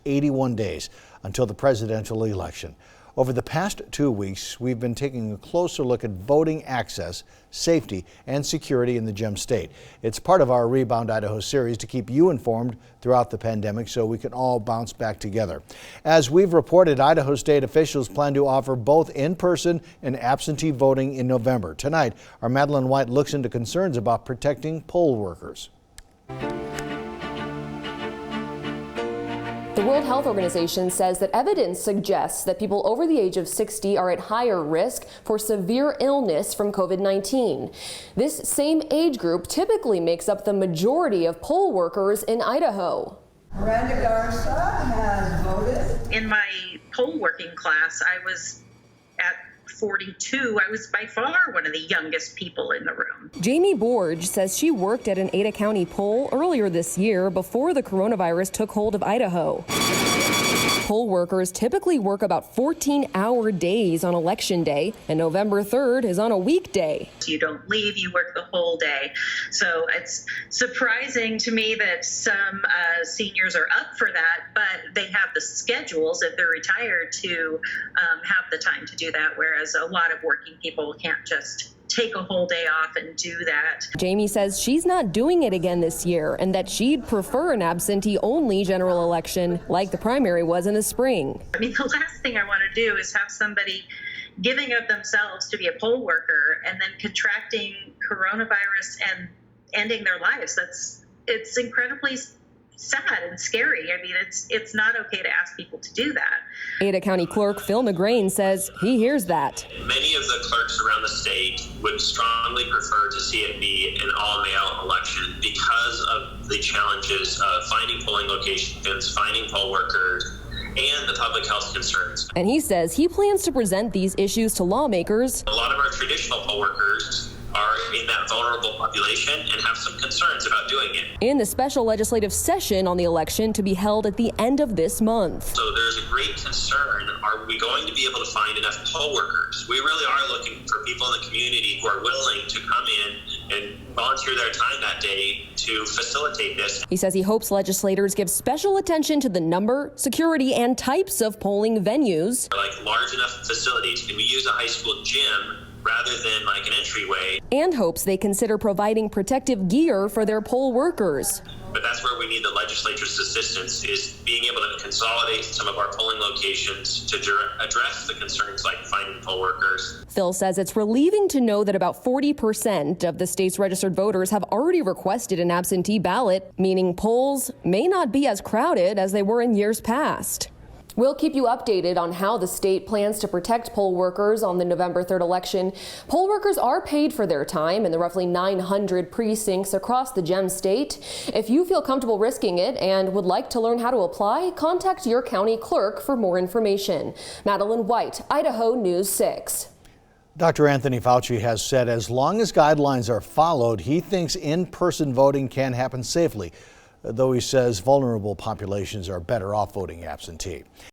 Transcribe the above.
81 days until the presidential election. Over the past 2 weeks, we've been taking a closer look at voting access, safety, and security in the Gem State. It's part of our Rebound Idaho series to keep you informed throughout the pandemic so we can all bounce back together. As we've reported, Idaho state officials plan to offer both in-person and absentee voting in November. Tonight, our Madeline White looks into concerns about protecting poll workers. The World Health Organization says that evidence suggests that people over the age of 60 are at higher risk for severe illness from COVID-19. This same age group typically makes up the majority of poll workers in Idaho. Miranda Garza has voted. In my poll working class, I was at 42. I was by far one of the youngest people in the room. Jamie BORGE says she worked at an Ada County poll earlier this year before the coronavirus took hold of Idaho. Poll workers typically work about 14-hour days on election day, and November 3rd is on a weekday. You don't leave, you work the whole day. So it's surprising to me that some seniors are up for that, but they have the schedules if they're retired to have the time to do that, whereas a lot of working people can't just take a whole day off and do that. Jamie says she's not doing it again this year and that she'd prefer an absentee-only general election like the primary was in the spring. I mean, the last thing I want to do is have somebody giving of themselves to be a poll worker and then contracting coronavirus and ending their lives. It's incredibly sad and scary. I mean, it's not okay to ask people to do that. Ada County Clerk Phil McGrane says he hears that. Many of the clerks around the state would strongly prefer to see it be an all-mail election because of the challenges of finding polling locations, finding poll workers, and the public health concerns. And he says he plans to present these issues to lawmakers. A lot of our traditional poll workers are in that vulnerable population and have some concerns about doing it. In the special legislative session on the election to be held at the end of this month. So there's a great concern. Are we going to be able to find enough poll workers? We really are looking for people in the community who are willing to come in and volunteer their time that day to facilitate this. He says he hopes legislators give special attention to the number, security, and types of polling venues. Like large enough facilities. Can we use a high school gym rather than like an entryway? And hopes they consider providing protective gear for their poll workers. But that's where we need the legislature's assistance, is being able to consolidate some of our polling locations to address the concerns like finding poll workers. Phil says it's relieving to know that about 40% of the state's registered voters have already requested an absentee ballot, meaning polls may not be as crowded as they were in years past. We'll keep you updated on how the state plans to protect poll workers on the November 3rd election. Poll workers are paid for their time in the roughly 900 precincts across the Gem State. If you feel comfortable risking it and would like to learn how to apply, contact your county clerk for more information. Madeline White, Idaho News 6. Dr. Anthony Fauci has said as long as guidelines are followed, he thinks in-person voting can happen safely, though he says vulnerable populations are better off voting absentee.